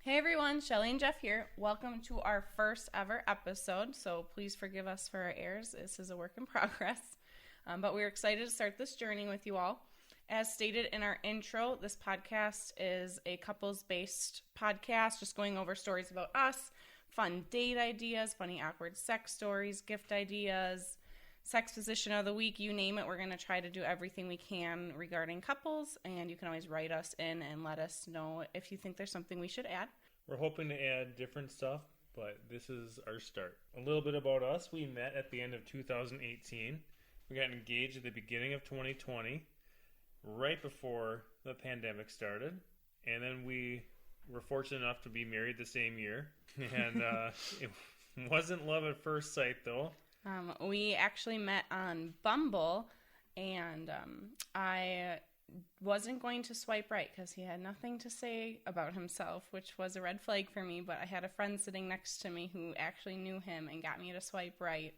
Hey everyone, Shelly and Jeff here. Welcome to our first ever episode. So please forgive us for our errors. This is a work in progress. But we're excited to start this journey with you all. As stated in our intro, this podcast is a couples-based podcast, just going over stories about us, fun date ideas, funny awkward sex stories, gift ideas, sex position of the week, you name it. We're going to try to do everything we can regarding couples, and you can always write us in and let us know if you think there's something we should add. We're hoping to add different stuff, but this is our start. A little bit about us. We met at the end of 2018. We got engaged at the beginning of 2020, right before the pandemic started. And then we were fortunate enough to be married the same year. And it wasn't love at first sight, though. We actually met on Bumble, and I wasn't going to swipe right because he had nothing to say about himself, which was a red flag for me, but I had a friend sitting next to me who actually knew him and got me to swipe right.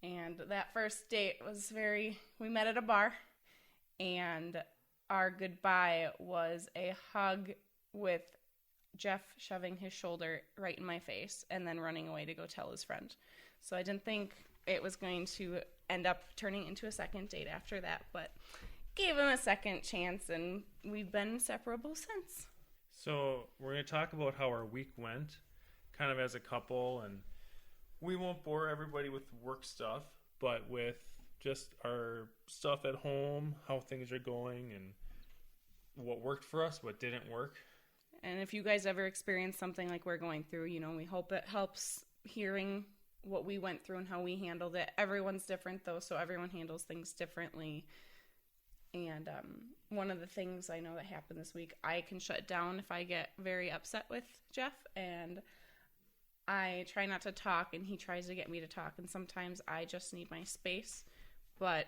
And that first date was we met at a bar, and our goodbye was a hug with Jeff shoving his shoulder right in my face and then running away to go tell his friend. So I didn't think it was going to end up turning into a second date after that, but gave him a second chance, and we've been inseparable since. So we're going to talk about how our week went, kind of as a couple, and we won't bore everybody with work stuff, but with just our stuff at home, how things are going, and what worked for us, what didn't work. And if you guys ever experience something like we're going through, we hope it helps hearing what we went through and how we handled it. Everyone's different, though, so everyone handles things differently. And one of the things I know that happened this week, I can shut down if I get very upset with Jeff, and I try not to talk, and he tries to get me to talk, and sometimes I just need my space. But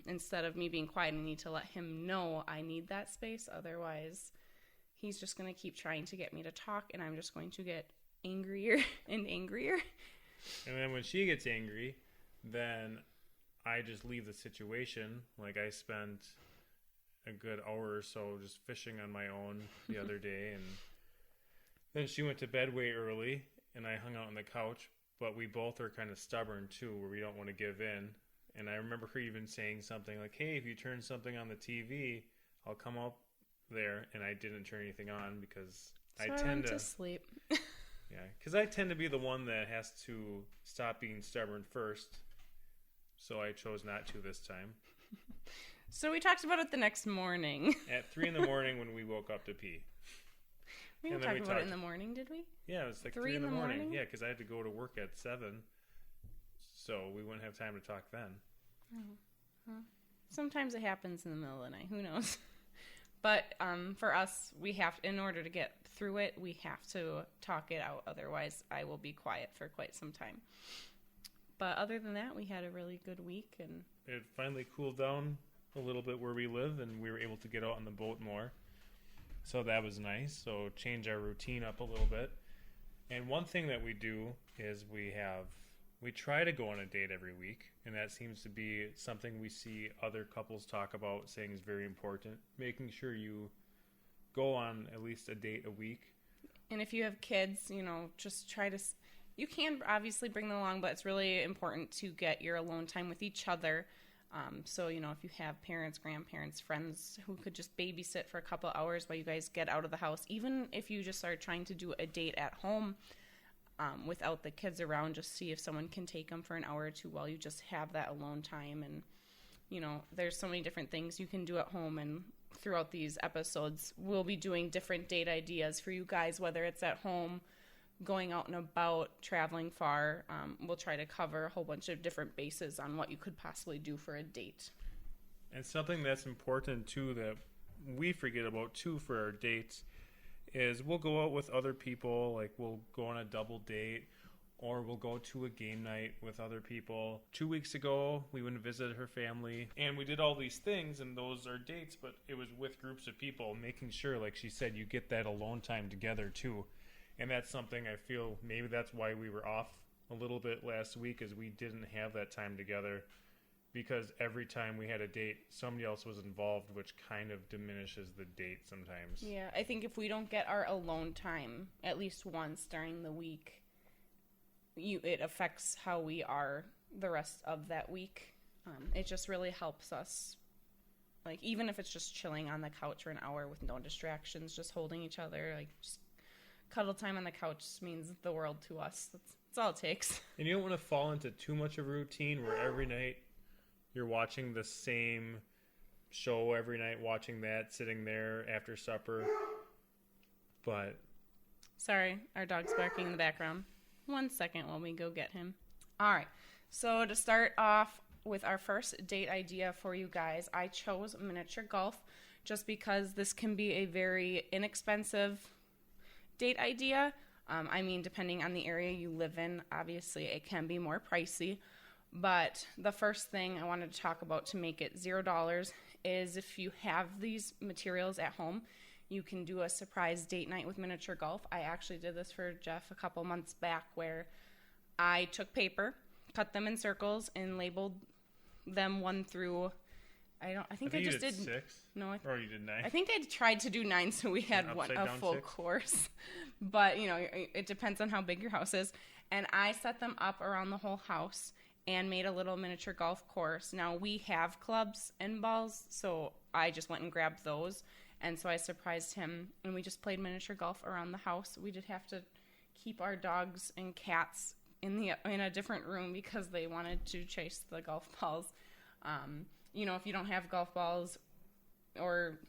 instead of me being quiet, I need to let him know I need that space. Otherwise, he's just going to keep trying to get me to talk, and I'm just going to get angrier and angrier. And then when she gets angry, then I just leave the situation. Like, I spent a good hour or so just fishing on my own the other day, and then she went to bed way early, and I hung out on the couch. But we both are kind of stubborn too, where we don't want to give in. And I remember her even saying something like, hey, if you turn something on the TV, I'll come up there. And I didn't turn anything on because I tend to sleep. Yeah, because I tend to be the one that has to stop being stubborn first. So I chose not to this time. So we talked about it the next morning. At 3 in the morning when we woke up to pee. We didn't talk about it in the morning, did we? Yeah, it was like 3 in the morning. Yeah, because I had to go to work at 7. So we wouldn't have time to talk then. Oh. Well, sometimes it happens in the middle of the night. Who knows? But for us, in order to get through it, we have to talk it out. Otherwise, I will be quiet for quite some time. But other than that, we had a really good week. And it finally cooled down a little bit where we live, and we were able to get out on the boat more. So that was nice. So change our routine up a little bit. And one thing that we do is we try to go on a date every week, and that seems to be something we see other couples talk about, saying is very important. Making sure you go on at least a date a week. And if you have kids, just try to... You can obviously bring them along, but it's really important to get your alone time with each other. So, if you have parents, grandparents, friends who could just babysit for a couple hours while you guys get out of the house, even if you just are trying to do a date at home without the kids around, just see if someone can take them for an hour or two while you just have that alone time. And, there's so many different things you can do at home. And throughout these episodes, we'll be doing different date ideas for you guys, whether it's at home, going out and about, traveling far. We'll try to cover a whole bunch of different bases on what you could possibly do for a date. And something that's important too that we forget about too for our dates is we'll go out with other people, like we'll go on a double date, or we'll go to a game night with other people. 2 weeks ago, we went and visited her family, and we did all these things, and those are dates, but it was with groups of people, making sure, like she said, you get that alone time together too. And that's something I feel maybe that's why we were off a little bit last week, is we didn't have that time together because every time we had a date, somebody else was involved, which kind of diminishes the date sometimes. Yeah, I think if we don't get our alone time at least once during the week, it affects how we are the rest of that week. It just really helps us. Like, even if it's just chilling on the couch for an hour with no distractions, just holding each other, like, just cuddle time on the couch means the world to us. That's all it takes. And you don't want to fall into too much of a routine where every night you're watching the same show every night, watching that, sitting there after supper. But sorry, our dog's barking in the background. 1 second while we go get him. All right. So to start off with our first date idea for you guys, I chose miniature golf just because this can be a very inexpensive date idea. I mean, depending on the area you live in, obviously it can be more pricey. But the first thing I wanted to talk about to make it $0 is if you have these materials at home, you can do a surprise date night with miniature golf. I actually did this for Jeff a couple months back where I took paper, cut them in circles, and labeled them 1 through... I think I just did 6. No, or you did 9. I think I tried to do 9, so we had a full 6? course. But it depends on how big your house is. And I set them up around the whole house and made a little miniature golf course. Now we have clubs and balls, so I just went and grabbed those. And so I surprised him, and we just played miniature golf around the house. We did have to keep our dogs and cats in a different room because they wanted to chase the golf balls. If you don't have golf balls, or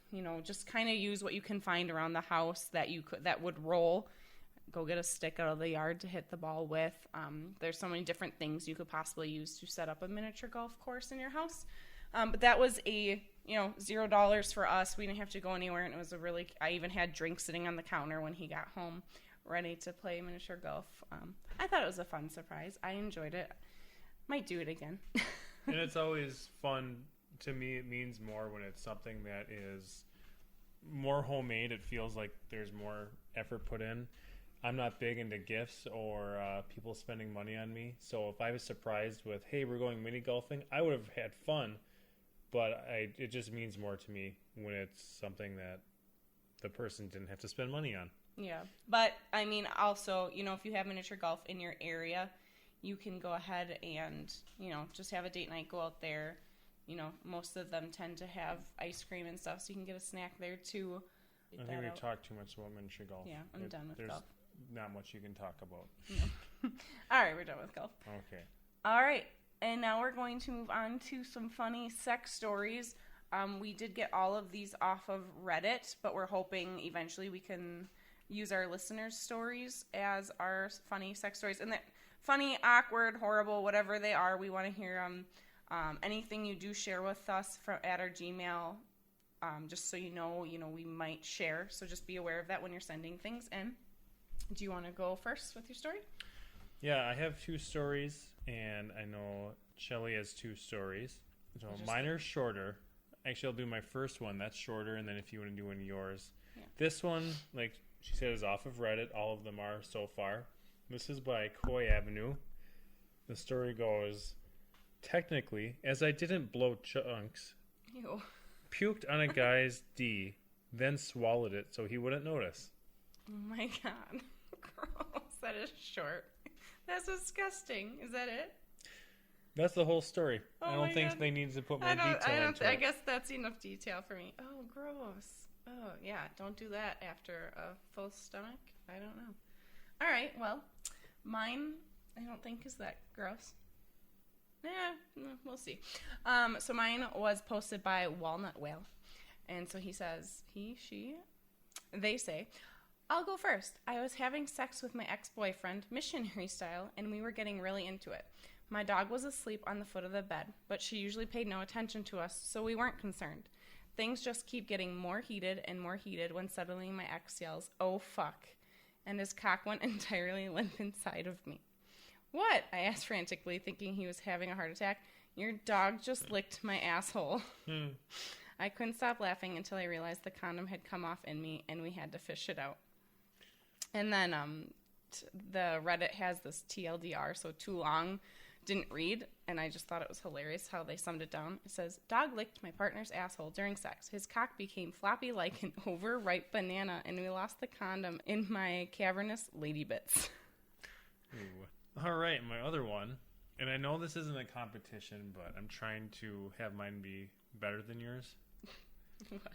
just kind of use what you can find around the house that would roll. Go get a stick out of the yard to hit the ball with. There's so many different things you could possibly use to set up a miniature golf course in your house. But that was a $0 for us. We didn't have to go anywhere, and it was I even had drinks sitting on the counter when he got home, ready to play miniature golf. I thought it was a fun surprise. I enjoyed it. Might do it again. And it's always fun. To me, it means more when it's something that is more homemade. It feels like there's more effort put in. I'm not big into gifts or people spending money on me. So if I was surprised with, hey, we're going mini golfing, I would have had fun. But it just means more to me when it's something that the person didn't have to spend money on. Yeah. But, I mean, also, if you have miniature golf in your area, you can go ahead and, just have a date night, go out there. Most of them tend to have ice cream and stuff, so you can get a snack there, too. I think we talked too much about miniature golf. Yeah, I'm done with golf. There's not much you can talk about. No. All right, we're done with golf. Okay. All right, and now we're going to move on to some funny sex stories. We did get all of these off of Reddit, but we're hoping eventually we can use our listeners' stories as our funny sex stories. And that funny, awkward, horrible, whatever they are, we want to hear them. Anything you do share with us at our Gmail, just so you know, we might share. So just be aware of that when you're sending things in. Do you want to go first with your story? Yeah, I have 2 stories, and I know Shelly has 2 stories. So mine are shorter. Actually, I'll do my first one. That's shorter, and then if you want to do one of yours. Yeah. This one, like she said, is off of Reddit. All of them are so far. This is by Coy Avenue. The story goes... Technically, as I didn't blow chunks, Ew. Puked on a guy's D, then swallowed it so he wouldn't notice. Oh my god. Gross. That is short. That's disgusting. Is that it? That's the whole story. Oh I don't think they need to put more detail into it. I guess that's enough detail for me. Oh, gross. Oh, yeah. Don't do that after a full stomach. I don't know. All right. Well, mine, I don't think is that gross. Yeah, we'll see. So mine was posted by Walnut Whale. And so he says, they say, I'll go first. I was having sex with my ex-boyfriend, missionary style, and we were getting really into it. My dog was asleep on the foot of the bed, but she usually paid no attention to us, so we weren't concerned. Things just keep getting more heated and more heated when suddenly my ex yells, oh fuck, and his cock went entirely limp inside of me. What? I asked frantically, thinking he was having a heart attack. Your dog just licked my asshole. I couldn't stop laughing until I realized the condom had come off in me and we had to fish it out. And then the Reddit has this TLDR, so too long didn't read, and I just thought it was hilarious how they summed it down. It says, dog licked my partner's asshole during sex. His cock became floppy like an overripe banana, and we lost the condom in my cavernous lady bits. Ooh. All right, my other one, and I know this isn't a competition, but I'm trying to have mine be better than yours.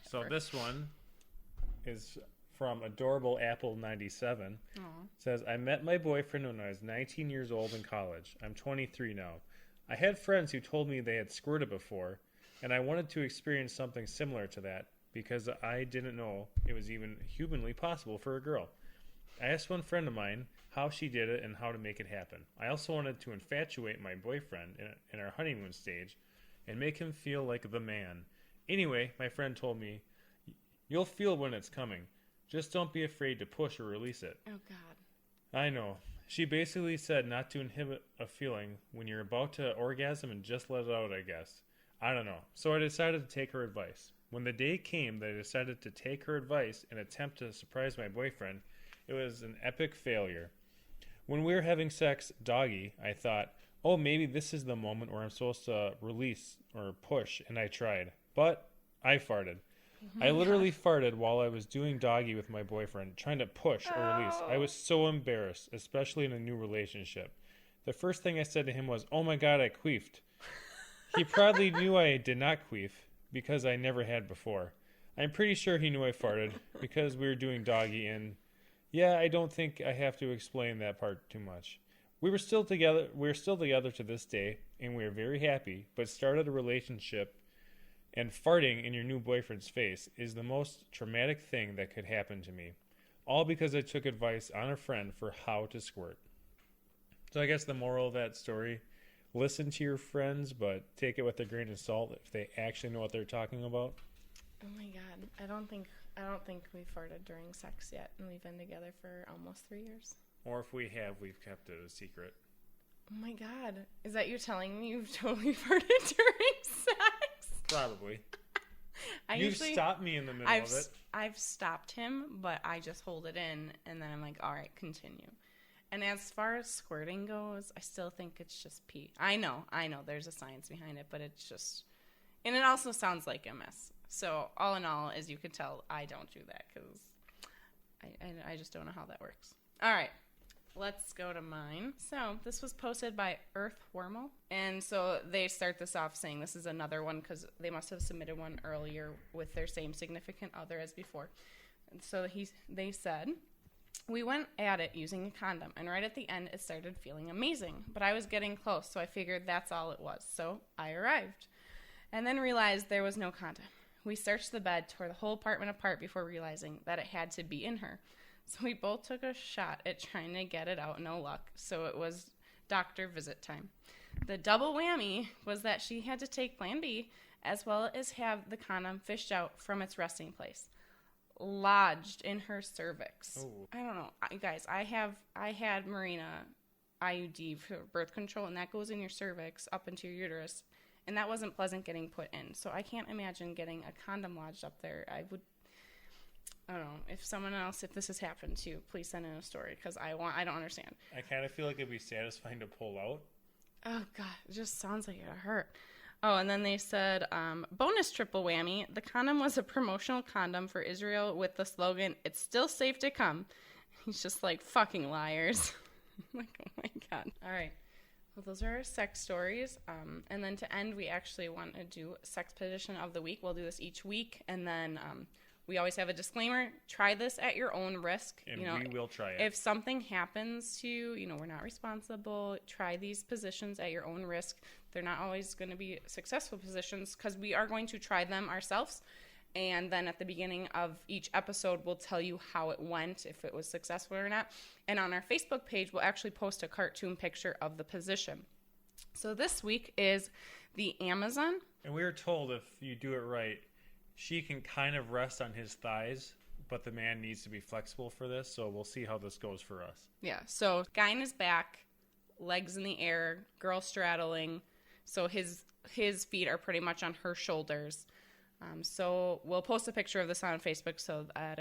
So this one is from Adorable Apple 97. Aww. It says, I met my boyfriend when I was 19 years old in college. I'm 23 now. I had friends who told me they had squirted before, and I wanted to experience something similar to that because I didn't know it was even humanly possible for a girl. I asked one friend of mine how she did it and how to make it happen. I also wanted to infatuate my boyfriend in our honeymoon stage and make him feel like the man. Anyway, my friend told me, you'll feel when it's coming. Just don't be afraid to push or release it. Oh, God. I know. She basically said not to inhibit a feeling when you're about to orgasm and just let it out, I guess. I don't know. So I decided to take her advice. When the day came that I decided to take her advice and attempt to surprise my boyfriend, it was an epic failure. When we were having sex, doggy, I thought, oh, maybe this is the moment where I'm supposed to release or push, and I tried. But I farted. I literally farted while I was doing doggy with my boyfriend, trying to push or release. I was so embarrassed, especially in a new relationship. The first thing I said to him was, oh my God, I queefed. He proudly knew I did not queef because I never had before. I'm pretty sure he knew I farted because we were doing doggy, and yeah, I don't think I have to explain that part too much. We're still together to this day, and we're very happy, but started a relationship, and farting in your new boyfriend's face is the most traumatic thing that could happen to me. All because I took advice on a friend for how to squirt. So I guess the moral of that story, listen to your friends, but take it with a grain of salt if they actually know what they're talking about. Oh my God. I don't think we farted during sex yet, and we've been together for almost 3 years. Or if we have, we've kept it a secret. Oh my God. Is that you telling me you've totally farted during sex? Probably. You've stopped me in the middle of it. I've stopped him, but I just hold it in, and then I'm like, all right, continue. And as far as squirting goes, I still think it's just pee. I know, there's a science behind it, but it's just... And it also sounds like a mess. So all in all, as you can tell, I don't do that because I just don't know how that works. All right. Let's go to mine. So this was posted by Earthwormal. And so they start this off saying this is another one because they must have submitted one earlier with their same significant other as before. And so they said, we went at it using a condom, and right at the end it started feeling amazing. But I was getting close, so I figured that's all it was. So I arrived and then realized there was no condom. We searched the bed, tore the whole apartment apart before realizing that it had to be in her. So we both took a shot at trying to get it out, no luck. So it was doctor visit time. The double whammy was that she had to take Plan B as well as have the condom fished out from its resting place, lodged in her cervix. Oh. I don't know. You guys, I had Marina IUD for birth control, and that goes in your cervix up into your uterus, and that wasn't pleasant getting put in. So I can't imagine getting a condom lodged up there. I don't know. If this has happened to you, please send in a story because I don't understand. I kind of feel like it'd be satisfying to pull out. Oh, God. It just sounds like it hurt. Oh, and then they said, bonus triple whammy. The condom was a promotional condom for Israel with the slogan, it's still safe to come. He's just like, fucking liars. I'm like, oh, my God. All right. Well, those are our sex stories. And then to end, we actually want to do sex position of the week. We'll do this each week. And then... we always have a disclaimer. Try this at your own risk. And we will try it. If something happens to you, we're not responsible. Try these positions at your own risk. They're not always going to be successful positions because we are going to try them ourselves. And then at the beginning of each episode, we'll tell you how it went, if it was successful or not. And on our Facebook page, we'll actually post a cartoon picture of the position. So this week is the Amazon. And we were told if you do it right, she can kind of rest on his thighs, but the man needs to be flexible for this, so we'll see how this goes for us. Yeah, so guy in his back, legs in the air, girl straddling, so his feet are pretty much on her shoulders. So we'll post a picture of this on Facebook so that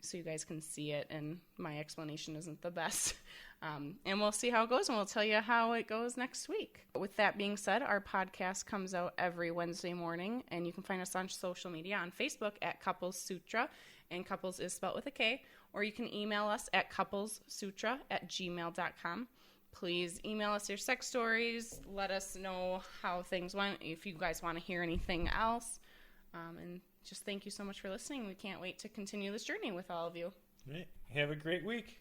so you guys can see it, and my explanation isn't the best. And we'll see how it goes, and we'll tell you how it goes next week. With that being said, our podcast comes out every Wednesday morning, and you can find us on social media on Facebook at Couples Sutra, and couples is spelled with a K, or you can email us at couplessutra@gmail.com. Please email us your sex stories. Let us know how things went, if you guys want to hear anything else. And just thank you so much for listening. We can't wait to continue this journey with all of you. All right. Have a great week.